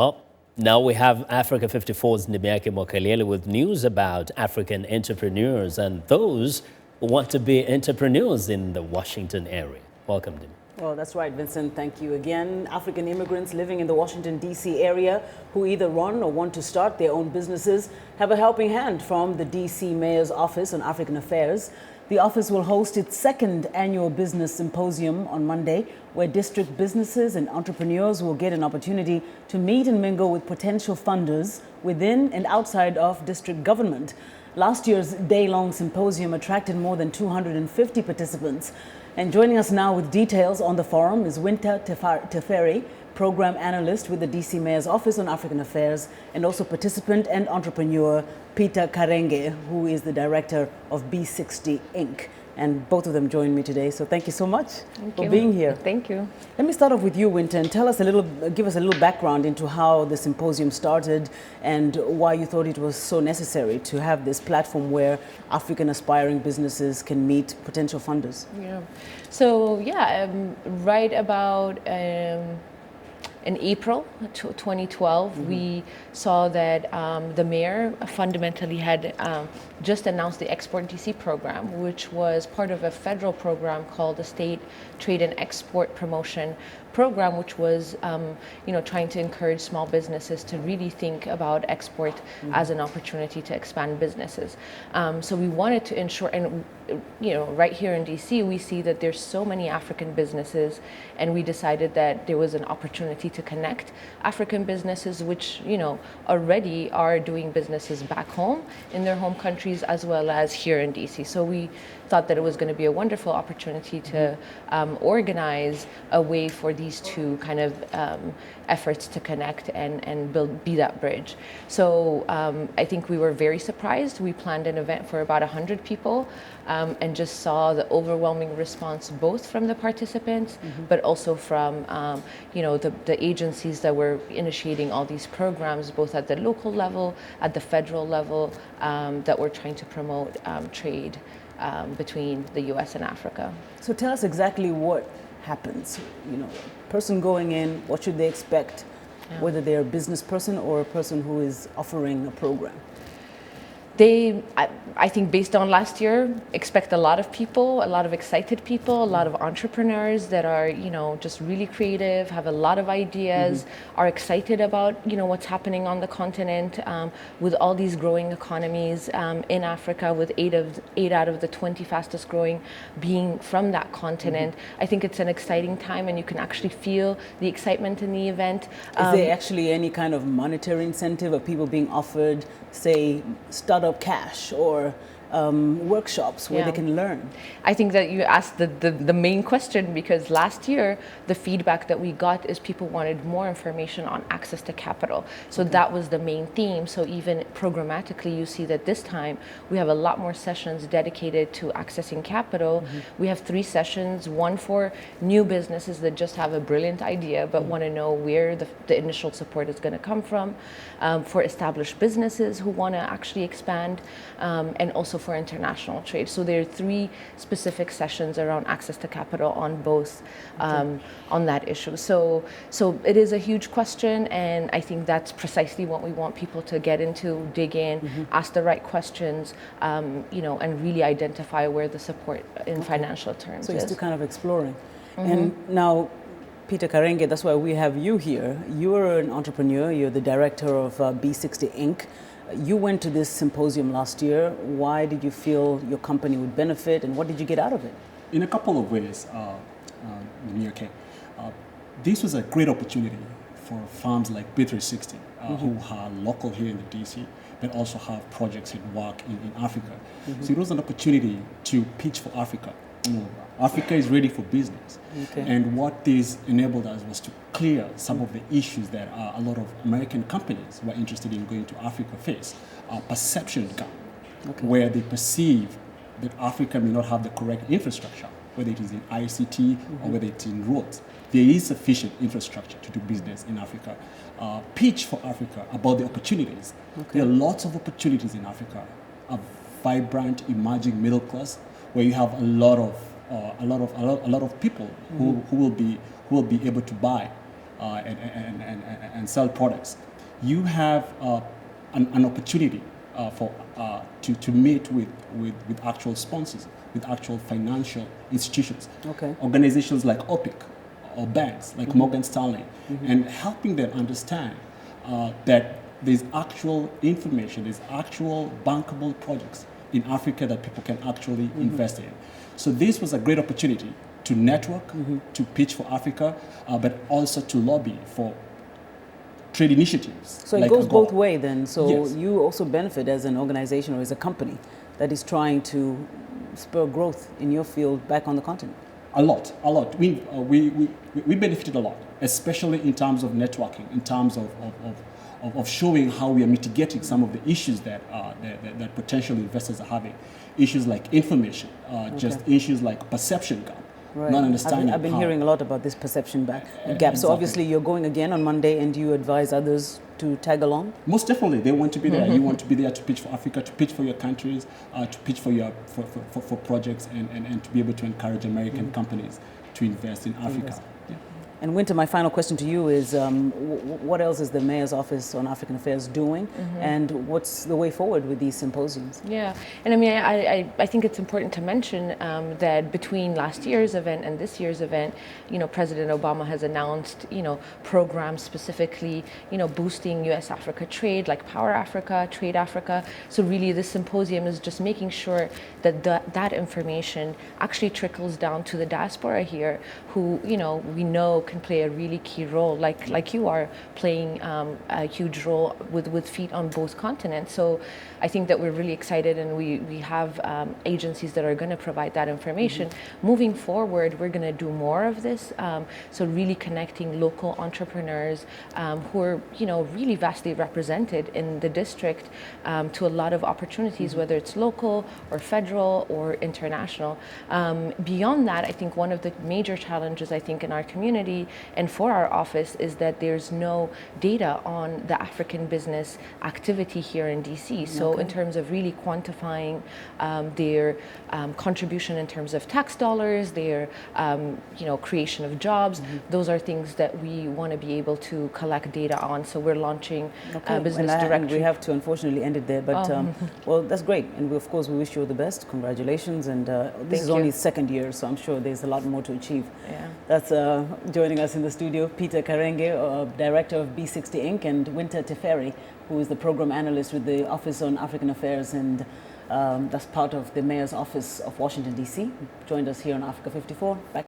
Well, now we have Africa 54's Ndimyake Mwakalyelye with news about African entrepreneurs and those who want to be entrepreneurs in the Washington area. Welcome, Ndim. Well, that's right, Vincent. Thank you again. African immigrants living in the Washington, D.C. area who either run or want to start their own businesses have a helping hand from the D.C. Mayor's Office on African Affairs. The office will host its second annual business symposium on Monday, where district businesses and entrepreneurs will get an opportunity to meet and mingle with potential funders within and outside of district government. Last year's day-long symposium attracted more than 250 participants. And joining us now with details on the forum is Winta Teferi, program analyst with the DC Mayor's Office on African Affairs, and also participant and entrepreneur Peter Karenge, who is the director of B360 Inc. And both of them join me today. So thank you so much for being here. Thank you. Let me start off with you, Winta, and tell us give us a little background into how the symposium started and why you thought it was so necessary to have this platform where African aspiring businesses can meet potential funders. Yeah. So right about in April 2012, we saw that the mayor fundamentally had just announced the Export DC program, which was part of a federal program called the State Trade and Export Promotion Program, which was trying to encourage small businesses to really think about export as an opportunity to expand businesses. So we wanted to ensure, and right here in DC, we see that there's so many African businesses, and we decided that there was an opportunity to connect African businesses, which already are doing businesses back home in their home countries as well as here in DC. So we thought that it was going to be a wonderful opportunity to organize a way for these two kind of efforts to connect and be that bridge. So I think we were very surprised. We planned an event for about 100 people and just saw the overwhelming response both from the participants, but also from the agencies that were initiating all these programs, both at the local level, at the federal level, that were trying to promote trade between the U.S. and Africa. So tell us exactly what happens. Person going in, what should they expect, whether they're a business person or a person who is offering a program? I think based on last year, expect a lot of people, a lot of excited people, a lot of entrepreneurs that are, just really creative, have a lot of ideas, are excited about, what's happening on the continent with all these growing economies in Africa, with eight out of the 20 fastest growing being from that continent. I think it's an exciting time, and you can actually feel the excitement in the event. Is there actually any kind of monetary incentive? Are people being offered, say, startup cash or workshops where they can learn? I think that you asked the main question, because last year the feedback that we got is people wanted more information on access to capital. So that was the main theme. So even programmatically, you see that this time we have a lot more sessions dedicated to accessing capital. We have 3 sessions, one for new businesses that just have a brilliant idea but want to know where the initial support is going to come from, for established businesses who want to actually expand, and also for international trade. So there are 3 specific sessions around access to capital on both, on that issue. So it is a huge question, and I think that's precisely what we want people to get into, dig in, ask the right questions, and really identify where the support in financial terms so is. So it's still kind of exploring. And now, Peter Karenge, that's why we have you here. You're an entrepreneur, you're the director of B360 Inc. You went to this symposium last year. Why did you feel your company would benefit, and what did you get out of it? In a couple of ways, Ndimyake. This was a great opportunity for firms like B360, who are local here in the DC, but also have projects and work in Africa. So it was an opportunity to pitch for Africa. Africa is ready for business. And what this enabled us was to clear some of the issues that a lot of American companies who are interested in going to Africa face. Perception gap, where they perceive that Africa may not have the correct infrastructure, whether it is in ICT or whether it's in roads. There is sufficient infrastructure to do business in Africa. Pitch for Africa about the opportunities. There are lots of opportunities in Africa. A vibrant, emerging middle class, where you have a lot of people who will be able to buy and sell products, you have an opportunity to meet with actual sponsors, with actual financial institutions, organizations like OPIC or banks like Morgan Stanley, and helping them understand that there's actual information, there's actual bankable projects in Africa that people can actually invest in. So this was a great opportunity to network, to pitch for Africa, but also to lobby for trade initiatives. So it goes both ways then. So you also benefit as an organization or as a company that is trying to spur growth in your field back on the continent. A lot. We benefited a lot, especially in terms of networking, in terms of showing how we are mitigating some of the issues that potential investors are having. Issues like information, just issues like perception gap. Right. Not understanding. I've been hearing a lot about this perception gap. Exactly. So obviously you're going again on Monday, and you advise others to tag along? Most definitely, they want to be there. You want to be there to pitch for Africa, to pitch for your countries, to pitch for your for projects, and to be able to encourage American companies to invest in Africa. Yeah. And Winta, my final question to you is, what else is the Mayor's Office on African Affairs doing, and what's the way forward with these symposiums? Yeah, and I mean, I think it's important to mention that between last year's event and this year's event, President Obama has announced, programs specifically, boosting U.S.-Africa trade, like Power Africa, Trade Africa. So really, this symposium is just making sure that that information actually trickles down to the diaspora here, who, we know can play a really key role, like you are playing a huge role with feet on both continents. So I think that we're really excited, and we have agencies that are going to provide that information. Moving forward, we're going to do more of this. So really connecting local entrepreneurs who are, really vastly represented in the district to a lot of opportunities, whether it's local or federal or international. Beyond that, I think one of the major challenges, in our community and for our office is that there's no data on the African business activity here in DC. So in terms of really quantifying their contribution in terms of tax dollars, their creation of jobs, those are things that we want to be able to collect data on. So we're launching business directory. We have to unfortunately end it there, but well, that's great. And of course, we wish you all the best. Congratulations. And this is only second year, so I'm sure there's a lot more to achieve. Yeah. That's joining us in the studio, Peter Karenge, Director of B360 Inc, and Winta Teferi, who is the Program Analyst with the Office on African Affairs, and that's part of the Mayor's Office of Washington, D.C. Joined us here on Africa 54. Back